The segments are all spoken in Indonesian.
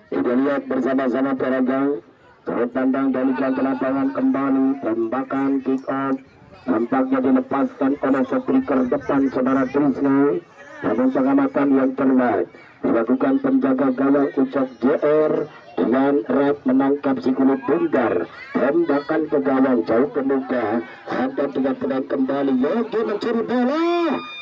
Kita lihat bersama-sama para gang. Turut tandang dari ke lapangan kembali. Tembakan kick off. Tampaknya dilepaskan oleh striker depan saudara Trisna. Namun pengamatan yang cermat dilakukan penjaga gawang Ucok JR dengan rap menangkap si kulit bundar. Tembakan ke gawang jauh ke muka. Ada tiga tenang kembali. Yogi mencuri bola.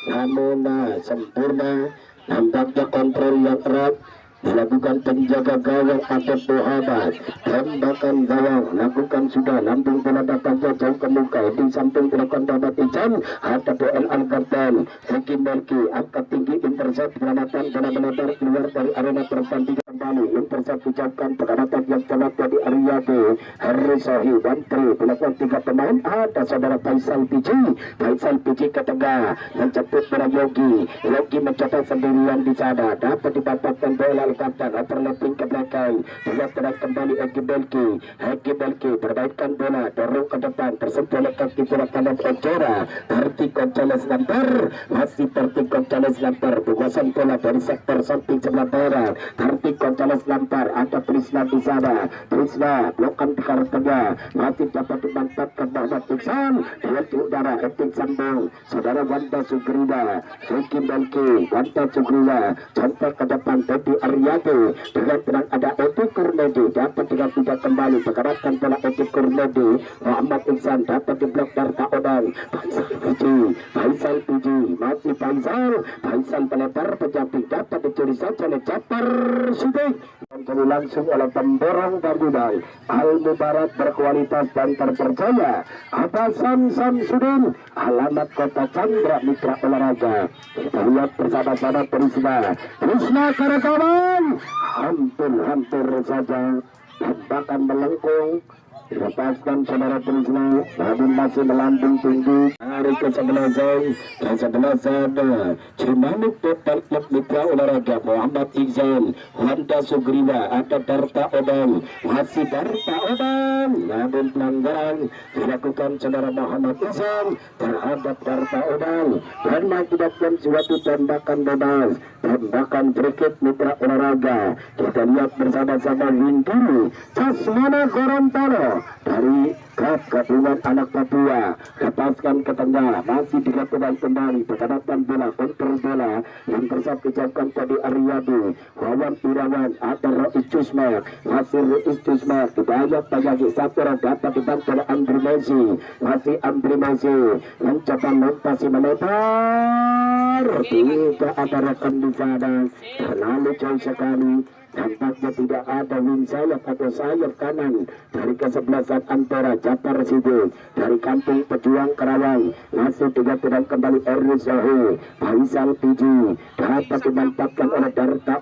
Namun sempurna. Nampaknya kontrol yang erat dilakukan penjaga gawang Abed Muhammad. Tembakan gawang lakukan sudah, lambung bola datangnya jauh ke muka. Di samping dilakukan Dapat Ican. Ada PL Al-Gardan Seki Melki angkat tinggi intercept pengamatan bola melebar keluar dari arena pertandingan kembali. Intercept ucapkan pengamatan yang cepat dari Ariyadi Harry Sohi dan Tri dilakukan tiga pemain. Ada saudara Faisal Piji ke tengah menjemput bola Yogi mencoba sendirian di sana, dapat didapatkan bola Al-Gardan overlapping ke belakang. Dia terang kembali Eki Belki perbaikkan bola dorong ke depan, tersentuh oleh kaki bola kanan Ojora. Terti Gonzales Lampar masih Terti Gonzales Lampar penguasaan bola dari sektor samping sebelah barat. Terti Gonzales Lampar ada Trisna di sana. Trisna blokan di tengah masih dapat dimanfaatkan Muhammad Iksan dengan di udara. Etik sambung saudara Wanda Sugrida Eki Belki Wanda Sugrida contoh ke depan Teddy Aryadi dengan tenang ada Edi Kurnedi dapat dengan tidak kembali mengarahkan bola Edi Kurnedi. Muhammad Iksan dapat diblok Darta Odang. Faisal Piji masih Faisal melebar penjamping dapat dicuri saja oleh Japar Sidik dan langsung oleh pemborong Bardudai. Al-Mubarak berkualitas dan terpercaya. Atasan Samsudin alamat Kota Chandra Mitra Olahraga. Kita lihat bersama-sama Trisna Karakawan hampir saja tembakan melengkung dilepaskan saudara Trisna, namun masih melambung tinggi. Hari ke-11 Cimanuk Total Klub Mitra Olahraga Muhammad Iksan Wanda Sugrila ada Darta Odang masih Darta Odang, namun pelanggaran dilakukan saudara Muhammad Iksan terhadap Darta Odang dan mengakibatkan suatu tembakan bebas, tembakan berikut Mitra Olahraga. Kita lihat bersama-sama Windiri Casmana Gorontalo dari Gabungan Anak Papua lepaskan ke tengah, masih dilakukan kembali pengadatan bola kontrol bola yang tersebut dicapkan tadi Ariyadi Wawan Irawan ada Rois Cusma masih Rois Cusma dibajak Pagagi Sapura dapat dibantu oleh Andri Messi masih Andri Messi mencoba melintasi melebar, tidak ada rekan di sana, terlalu jauh sekali. Tampaknya tidak ada wing sayap atau sayap kanan dari kesebelasan antara Japar Sidik dari Kampung Pejuang Karawang. Masih tiga pedang kembali Erwin Sohi Faisal Piji dapat dimanfaatkan oleh Darta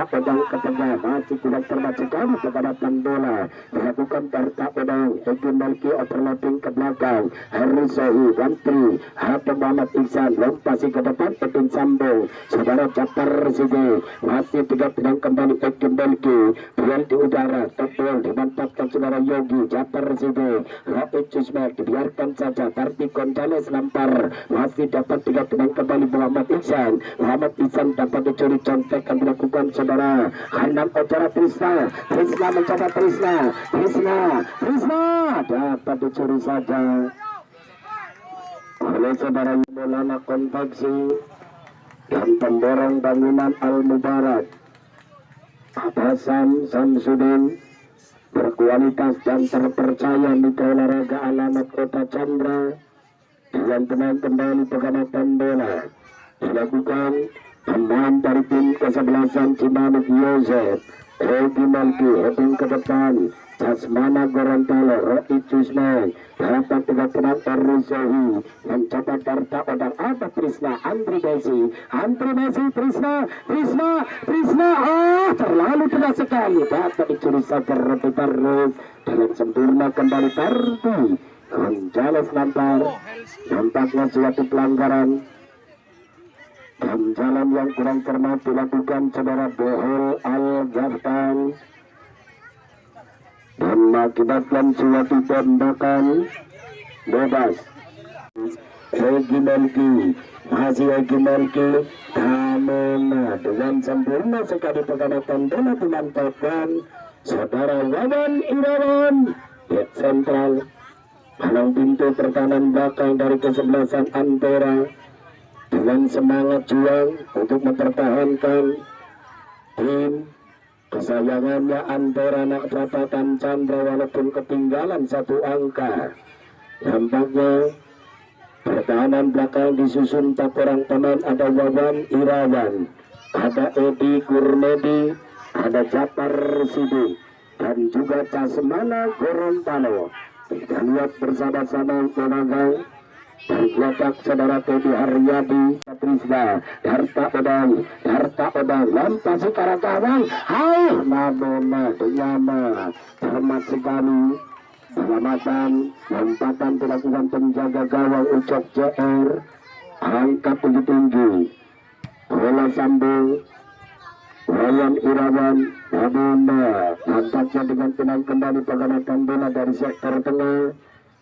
Odang ke tengah, masih tidak terbaca sekali pengadatan bola dilakukan Darta Odang. Eki Melki overlapping ke belakang Erwin Sohi dan Tri ada Muhammad Iksan lompasi ke depan Edin Sambung saudara Japar Sidik masih tiga pedang kembali Eki Belki duel di udara tebel dimantapkan saudara Yogi Japar Sidik Rois Cusma dibiarkan saja. Tarti Gonzales Lampar masih dapat tiga pedang kembali Muhammad Iksan dapat dicuri contekan dilakukan saudara Hanan Ojara Trisna mencoba Trisna dapat dicuri saja oleh saudara Maulana Konveksi dan pemborong bangunan Al-Mubarak Atasan Samsudin berkualitas dan terpercaya Mitra Olahraga alamat Kota Chandra dengan tenang kembali pengamatan bola dilakukan pemain dari tim kesebelasan Cimanuk Yosef Eki Melki heading ke depan Casmana Gorontalo Rois Cusma dapat tiga tenang Erwin Sohi mencoba Darta Odang ada Trisna Andri Messi Trisna terlalu keras sekali dapat dicuri saja Robi Barus dengan sempurna kembali Tarti Gonzales Lampar. Nampaknya suatu pelanggaran dan jalan yang kurang cermat dilakukan saudara Bohol Al-Gardan dan mengakibatkan suatu tembakan bebas. Egy Melki, masih Egy Melki, Kamena dengan sempurna sekali pengamatan bola dimantapkan saudara Wawan Irawan ya sentral palang pintu pertahanan belakang dari kesebelasan Antera dengan semangat juang untuk mempertahankan tim kesayangannya Antera anak catatan Chandra walaupun ketinggalan satu angka. Nampaknya pertahanan belakang disusun tak orang pemain, ada Wawan Irawan, ada Edi Kurmedi, ada Japar Sidik, dan juga Casmana Gorontalo. Kita lihat bersama-sama tenaga dari kelompok saudara Teddy Haryadi Trisna, Darta Odang, lampasi karakawang, hai, Mabona, Denyama, cermat sekali. Pengamatan, lompatan dilakukan penjaga gawang Ucok JR, angkat tinggi-tinggi, bola sambung, Wawan Irawan, Mabunda, nampaknya dengan tenang kembali pengamatan bola dari sektor tengah,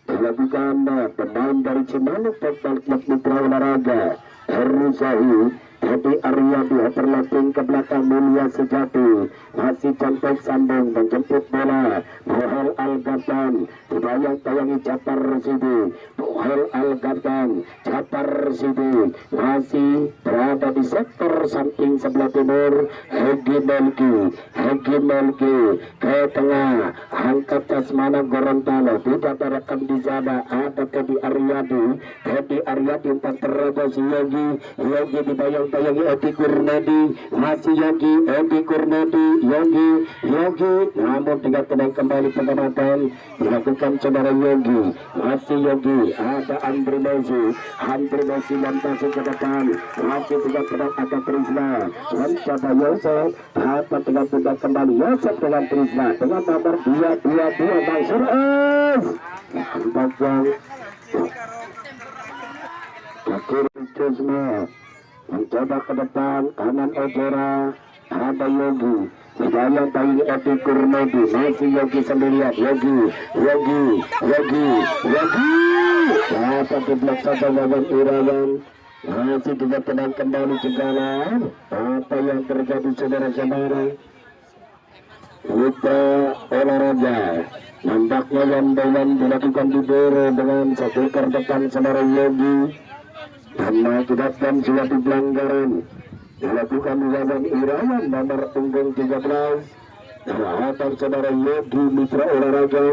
dilakukan pemain dari Cimanuk Total Klub Mitra Olahraga, Heru Zahid, Teddy Aryadi terlating ke belakang Mulia Sejati, masih contek sambung menjemput bola, Bohel Al-Gatan, dibayang-bayangi Japar Sidi, Bohel Al-Gatan, Japar Sidi, masih berada di sektor samping sebelah timur, Egy Melki, ke tengah, angkat Casmana Gorontalo, tidak terekam di sana, ada Teddy Aryadi tak terada si Yogi dibayang-bayangi Edi Kurmedi, masih Edi Kurmedi, Yogi, namun tidak tenang kembali pengamatan dilakukan saudara Yogi, masih Yogi, ada Andri Messi lantasi ke depan, masih tidak tenang ada Trisna, mencoba Yosef, dapat tidak kembali Yosef dengan Trisna, dengan nomor 222 Mansur S. Kiri Kusma mencoba ke depan, kanan Ejera, ada Yogi, dibayang bayi Edi Kurmedi, masih Yogi sendirian, Yogi, dapat diblok saja Wawan Irawan, masih tidak tenang kembali segala, apa yang terjadi saudara-saudara. Mitra Olahraga, nampaknya yang dilakukan diburu dengan satu depan saudara Yogi, dan mengakibatkan suatu pelanggaran dilakukan Wawan Irawan nomor punggung 13 terhadap saudara Yogi Mitra Olahraga,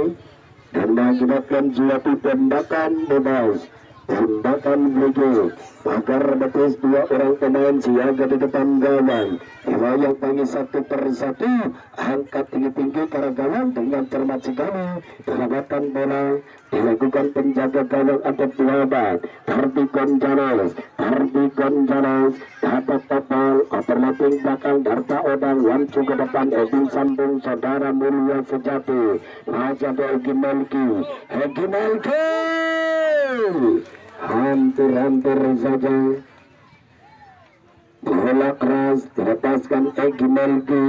dan mengakibatkan suatu tembakan bebas, tembakan blue, agar betis dua orang pemain siaga di depan gawang, dibayang panggil satu persatu, angkat tinggi-tinggi ke gawang dengan cermat sekali, pengamatan bola dilakukan penjaga gawang atau Tuhabat, Tardi Gonzales, dapat topal, overlapping belakang Darta Odang, wancu ke depan, Edin sambung saudara Mulia Sejati, masih ada Egy Melki, hampir saja bola keras dilepaskan Egy Melki,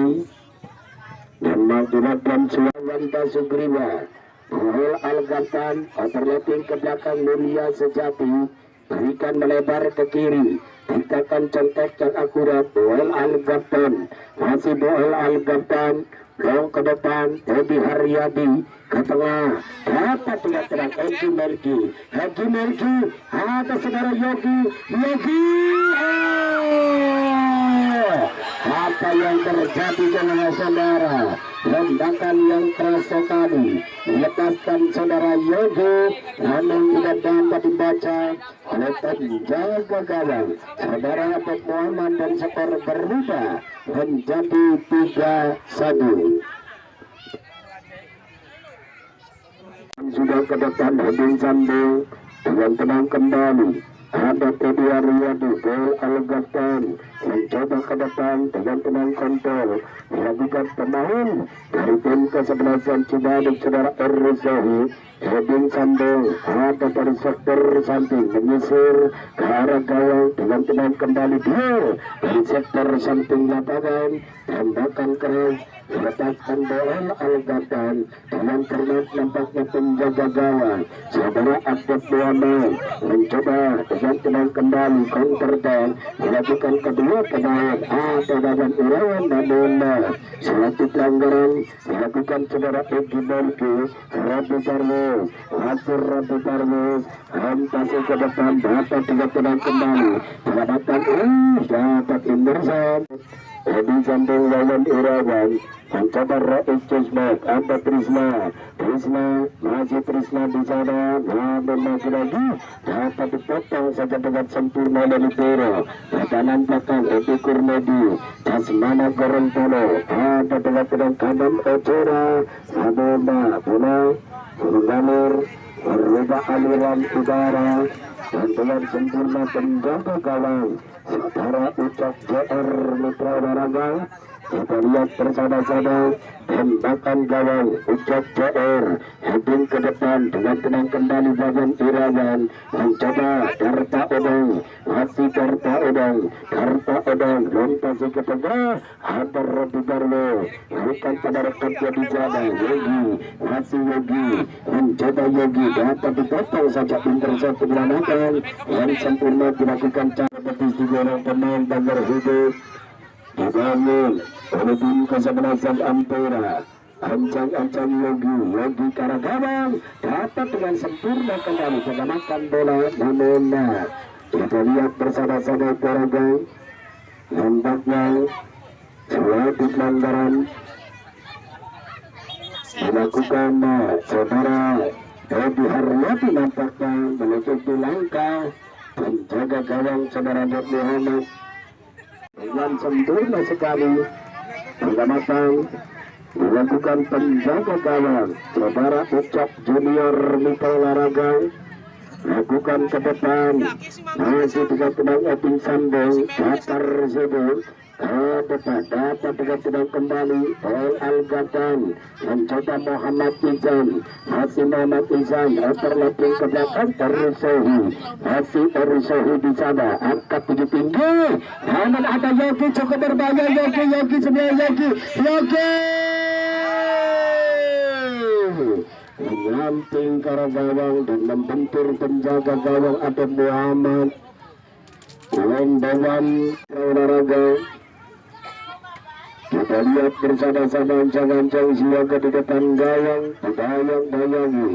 dan mengakibatkan Suwanta Sugriwa, Bohel Al-Gatan, overlapping ke belakang Mulia Sejati, berikan melebar ke kiri, tindakan contek yang akurat, Bohel Al-Gatan, masih Bohel Al-Gatan, long ke depan, Teddy Haryadi ke tengah, dapat terang Egy Melki, ada saudara Yogi, apa yang terjadi dengan saudara? Tembakan yang keras sekali melepaskan saudara Yogi, namun tidak dapat dibaca oleh penjaga gawang saudara Abed Muhammad, dan skor berubah menjadi 3-1. Sudah ke depan Hedin Sambung dengan tenang kembali, ada Teddy Aryadi, Bohel Al-Gatan mencoba ke depan dengan tenang kontrol, dilakukan pemain dari tim kesebelasan Cibadak saudara Ersohi. Heading sambung ada dari sektor samping menyisir ke arah gawang dengan tenang kembali dia dari sektor samping lapangan, tembakan keras melepaskan bola Al-Gatan dengan cermat nampaknya penjaga gawang saudara Abdul Muhammad mencoba dengan tenang kembali counter dan dilakukan kedua pemain ada dalam Irawan namun suatu pelanggaran dilakukan saudara Egi Bolki. Rabi Darwis hasil Rabi Darwis hampasi ke depan dapat juga tenang kembali pendapatan dapat Inderson Edi sambung lawan Irawan mencoba Rais Cusmek ada Trisna masih Trisna di sana namun masih lagi dapat dipotong saja dengan sempurna dari Tero kanan belakang Edi Kurmedi Jasmana Gorontalo ada dengan kanan Ojora Sabona Punang Gunur berubah aliran udara dan dengan sempurna penjaga gawang saudara Ucap JR Mitra Olahraga. Kita lihat bersama-sama tembakan gawang Ucap JR heading ke depan dengan tenang kembali bagian Irawan mencoba Darta Odong lompasi ke tengah ada Robi Darlo berikan pada rekannya di sana Yogi mencoba Yogi dapat dipotong saja intercept penyelamatan yang sempurna dilakukan cara betis tiga orang pemain Banjar Hidup dibangun oleh tim kesebelasan Ampera. Ancang-ancang Yogi Karagawang dapat dengan sempurna kembali mengamankan bola namun kita lihat bersama-sama Karagawang nampaknya suatu pelanggaran dilakukan saudara Edi Haryati nampaknya menutupi langkah penjaga gawang saudara Muhammad dengan sempurna sekali pengamatan dilakukan penjaga gawang saudara Ucap Junior Mitra Olahraga lakukan ke depan masih dengan tenang Edwin Sambung datar Zebul ke depan dapat dengan tenang kembali Al-Gatan mencoba Muhammad Izan overlapping ke belakang Ersohi di sana angkat tinggi namun ada Yogi cukup berbahaya Yogi sebenarnya Yogi menyamping ke arah gawang dan membentur penjaga gawang Adam Muhammad Lendawan Olahraga. Kita lihat bersama-sama ancang-ancang siaga di depan gawang bayang-bayangi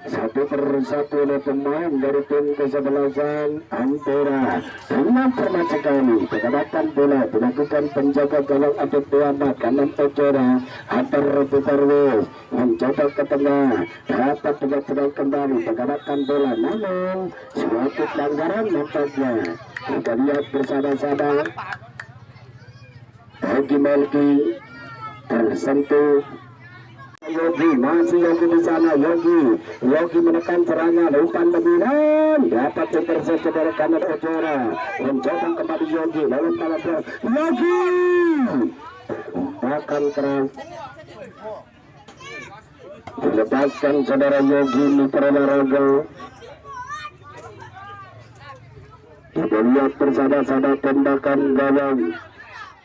satu persatu oleh pemain dari tim kesebelasan Ampera dengan cermat sekali pendapatan bola dilakukan penjaga gawang Abdul Muhammad kanan Ojora antar Bukarwis mencoba ke tengah dapat dengan kembali pendapatan bola namun suatu pelanggaran nampaknya. Kita lihat bersama-sama Egi Melki tersentuh Yogi masih Yogi di sana Yogi menekan serangan umpan lebihan dapat intercept dari kanan Ojora mencoba kembali Yogi lalu Yogi akan keras dilepaskan saudara Yogi Mitra Olahraga. Kita lihat bersama-sama tembakan gawang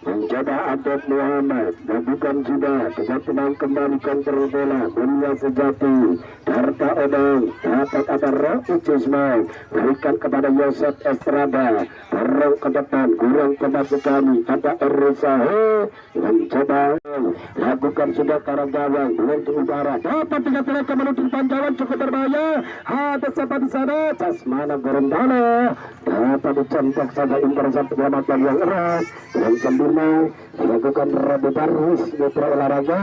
mencoba Abdul Muhammad lakukan sudah dengan tenang kembali kontrol bola Mulia Sejati Darta Odong dapat ada Rafi Cusmek berikan kepada Yosef Estrada dorong ke depan kurang kemas sekali ada Ersohi mencoba lakukan sudah Karagawang menuju udara dapat tiga tenaga menuju panjauan cukup berbahaya ada siapa di sana Jasmana Gorontalo dapat dicontoh saja intercept penyelamatan yang erat yang sempurna dilakukan Rabi Darwis Mitra Olahraga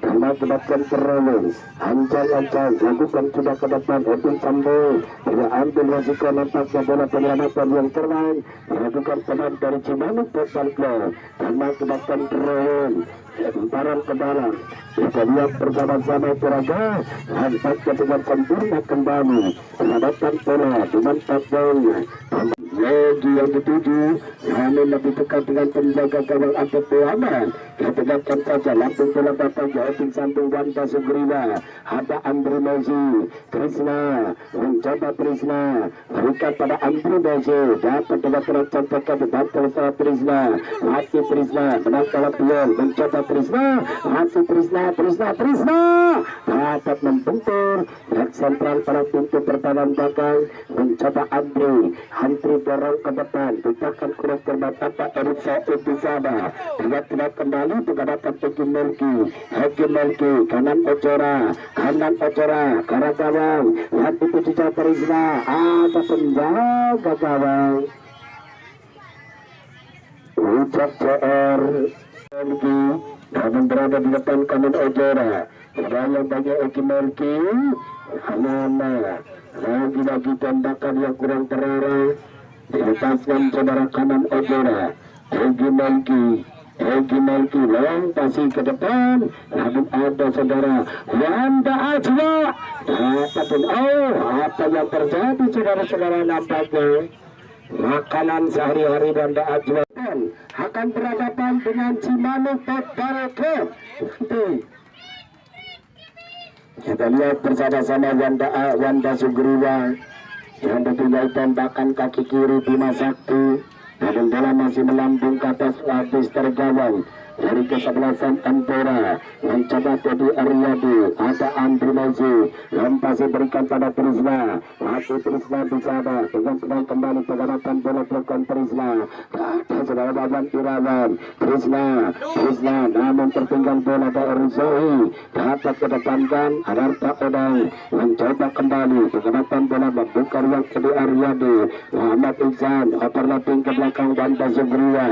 dan mengakibatkan terolong ancang-ancang lakukan sudah ke depan Edwin Sambo tidak ambil resiko nampaknya bola penyelamatan yang terlain dilakukan pemain dari Cimanuk Football Club dan mengakibatkan terolong lemparan ke dalam. Kita lihat bersama-sama Kuraga nampaknya dengan sempurna kembali pendapatan bola dengan 4 gol Lagi yang ketujuh, namun lebih dekat dengan penjaga gawang Abed Muhammad. Ketegakkan saja langsung bola datang ke ujung samping Wanda Sugriwa. Ada Andri Mozi, Krishna mencoba Krishna berikan pada Andri Mozi, dapat dengan tercapai dibantu oleh Krishna. Masih Krishna menangkal Pion, mencoba Krishna, masih Krishna dapat membentur back sentral pada pintu pertahanan belakang. Mencoba Andri dorong ke depan, tindakan kurang terbatas Erik Said di sana. Tidak kembali menghadapkan Hegi Melki, kanan Ojora, karena gawang yang dituju Prisna, ada penjaga gawang ucap CR Melki, namun berada di depan kanan Ojora. Sedangkan bagi Hegi Melki, Hanana lagi tembakan yang kurang terarah, dilepaskan saudara kanan Ojora. Hegi Melki lompasi ke depan, namun ada saudara Wanda Ajwa. Apa yang terjadi saudara-saudara, nampaknya makanan sehari-hari Wanda Ajwa akan berhadapan dengan Cimanuk Football Club. Kita lihat bersama-sama Wanda Sugriwa yang ditinggal tembakan kaki kiri Bima Sakti, namun bola masih melambung ke atas habis tergawang dari kesebelasan Ampera. Mencoba Teddy Aryadi, ada Andri Mozi, lempasi berikan pada Prisna, masih Prisna di sana dengan sedang kembali penggarapan bola tekan Prisna. Ada saudara Baban Irawan, Prisna namun tertinggal bola dari Zohi, dapat kedepankan Adarta Odang, mencoba kembali penggarapan bola membuka ruang Teddy Aryadi. Muhammad Iksan overlapping ke belakang Wanda Sugriwa.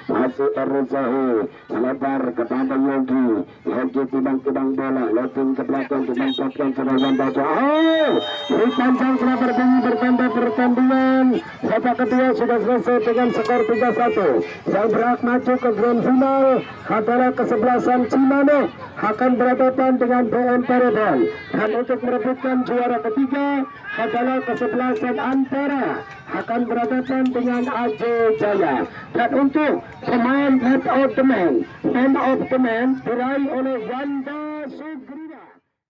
Masih Zohi melebar kepada Yogi timbang bola, loading ke belakang dimanfaatkan sebagai Wanda. Panjang telah berbunyi bertambah pertandingan. Babak kedua sudah selesai dengan skor 3-1. Yang berhak maju ke grand final adalah kesebelasan Cimanuk akan berhadapan dengan BM Paredan, dan untuk merebutkan juara ketiga adalah kesebelasan Ampera akan berhadapan dengan AJ Jaya. Dan untuk pemain man of the man diraih oleh Wanda Sugriwa.